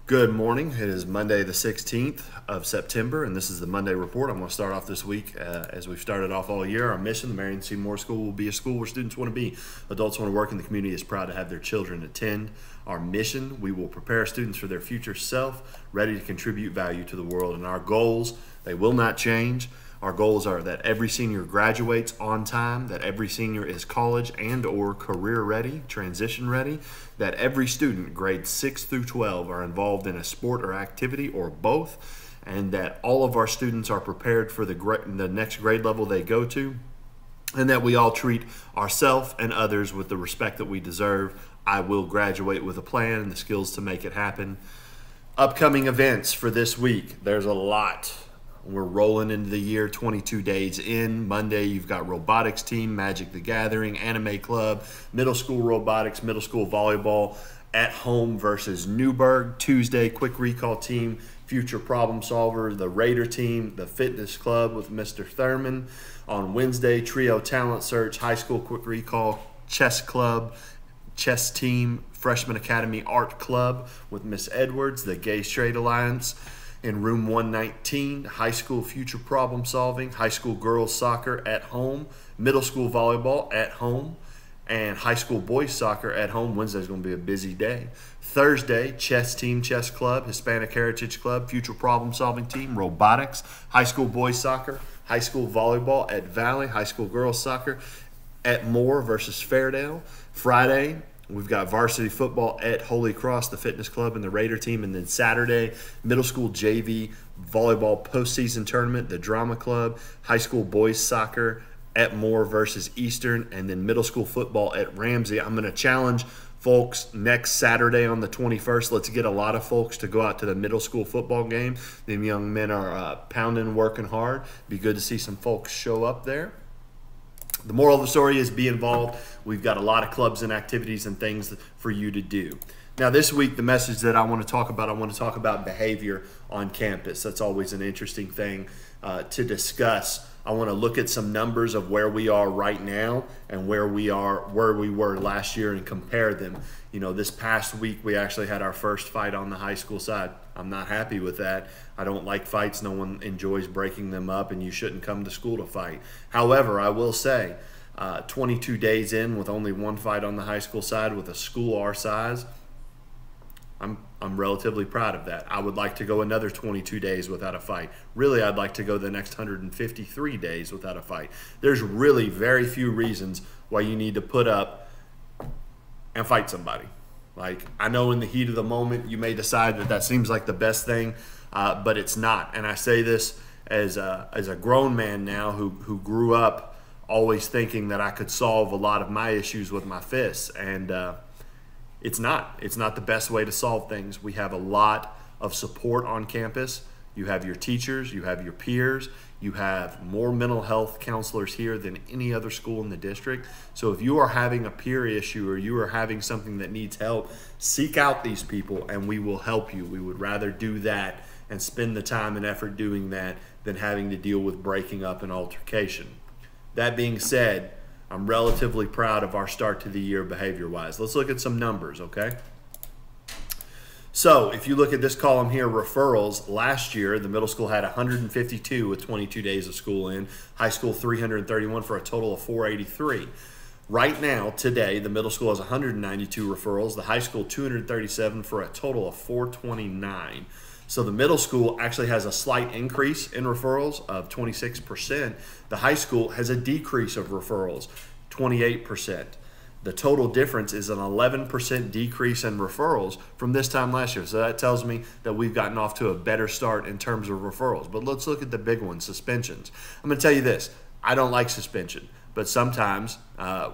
Good morning. It is Monday the 16th of September, and this is the Monday Report. I'm going to start off this week as we've started off all year. Our mission, the Marion Moore School, will be a school where students want to be. Adults want to work, and the community is proud to have their children attend. Our mission, we will prepare students for their future self, ready to contribute value to the world. And our goals, they will not change. Our goals are that every senior graduates on time, that every senior is college and or career ready, transition ready, that every student grades 6 through 12 are involved in a sport or activity or both, and that all of our students are prepared for the next grade level they go to, and that we all treat ourselves and others with the respect that we deserve. I will graduate with a plan and the skills to make it happen. Upcoming events for this week, there's a lot. We're rolling into the year, 22 days in. Monday, you've got robotics team, Magic the Gathering, anime club, middle school robotics, middle school volleyball, at home versus Newburgh. Tuesday, quick recall team, future problem solver, the Raider team, the fitness club with Mr. Thurman. On Wednesday, trio talent search, high school quick recall, chess club, chess team, freshman academy art club with Miss Edwards, the Gay Straight Alliance. In room 119, high school future problem solving, high school girls soccer at home, middle school volleyball at home, and high school boys soccer at home. Wednesday's going to be a busy day. Thursday, chess team, chess club, Hispanic Heritage Club, future problem solving team, robotics, high school boys soccer, high school volleyball at Valley, high school girls soccer at Moore versus Fairdale. Friday, we've got varsity football at Holy Cross, the fitness club, and the Raider team. And then Saturday, middle school JV volleyball postseason tournament, the drama club, high school boys soccer at Moore versus Eastern, and then middle school football at Ramsey. I'm going to challenge folks next Saturday on the 21st. Let's get a lot of folks to go out to the middle school football game. Them young men are pounding, working hard. Be good to see some folks show up there. The moral of the story is be involved. We've got a lot of clubs and activities and things for you to do. Now this week, the message that I want to talk about behavior on campus. That's always an interesting thing to discuss. I want to look at some numbers of where we are right now and where we were last year and compare them. You know, this past week we actually had our first fight on the high school side. I'm not happy with that. I don't like fights. No one enjoys breaking them up, and you shouldn't come to school to fight. However, I will say 22 days in with only one fight on the high school side with a school our size, I'm relatively proud of that. I would like to go another 22 days without a fight. Really, I'd like to go the next 153 days without a fight. There's really very few reasons why you need to put up and fight somebody. Like, I know in the heat of the moment you may decide that seems like the best thing, but it's not. And I say this as a grown man now who grew up always thinking that I could solve a lot of my issues with my fists, and it's not the best way to solve things. We have a lot of support on campus. You have your teachers, you have your peers, you have more mental health counselors here than any other school in the district. So if you are having a peer issue or you are having something that needs help, seek out these people and we will help you. We would rather do that and spend the time and effort doing that than having to deal with breaking up an altercation. That being said, I'm relatively proud of our start to the year behavior-wise. Let's look at some numbers, okay? So if you look at this column here, referrals, last year the middle school had 152 with 22 days of school in, high school 331 for a total of 483. Right now, today, the middle school has 192 referrals, the high school 237 for a total of 429. So the middle school actually has a slight increase in referrals of 26%. The high school has a decrease of referrals, 28%. The total difference is an 11% decrease in referrals from this time last year. So that tells me that we've gotten off to a better start in terms of referrals. But let's look at the big one, suspensions. I'm going to tell you this. I don't like suspension, but sometimes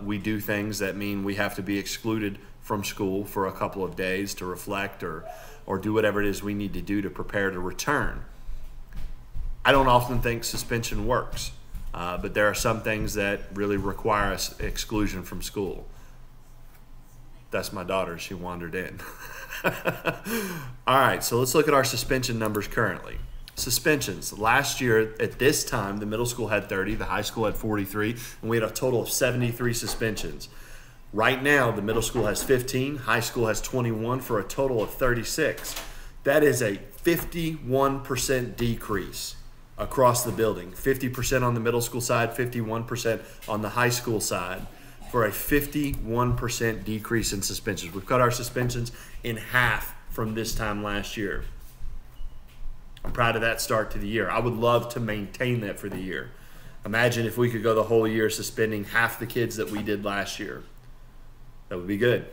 we do things that mean we have to be excluded from school for a couple of days to reflect or do whatever it is we need to do to prepare to return. I don't often think suspension works, but there are some things that really require us exclusion from school. That's my daughter. She wandered in. All right, so let's look at our suspension numbers currently. Suspensions. Last year at this time, the middle school had 30, the high school had 43, and we had a total of 73 suspensions. Right now, the middle school has 15, high school has 21 for a total of 36. That is a 51% decrease across the building. 50% on the middle school side, 51% on the high school side, for a 51% decrease in suspensions. We've cut our suspensions in half from this time last year. I'm proud of that start to the year. I would love to maintain that for the year. Imagine if we could go the whole year suspending half the kids that we did last year. That would be good.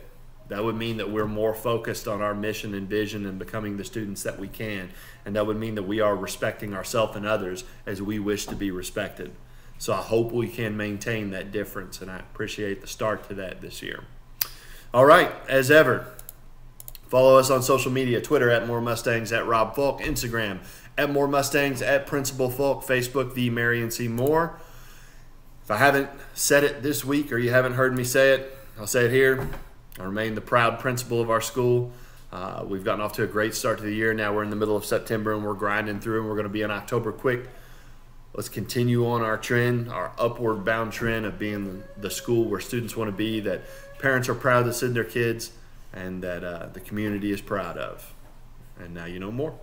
That would mean that we're more focused on our mission and vision and becoming the students that we can. And that would mean that we are respecting ourselves and others as we wish to be respected. So I hope we can maintain that difference, and I appreciate the start to that this year. All right, as ever, follow us on social media, Twitter at More Mustangs, at Rob Falk, Instagram at More Mustangs, at Principal Falk, Facebook, the Marion C. Moore. If I haven't said it this week or you haven't heard me say it, I'll say it here. I remain the proud principal of our school. We've gotten off to a great start to the year. Now we're in the middle of September and we're grinding through, and we're going to be in October quick. Let's continue on our trend, our upward bound trend of being the school where students want to be, that parents are proud to send their kids, and that the community is proud of. And now you know more.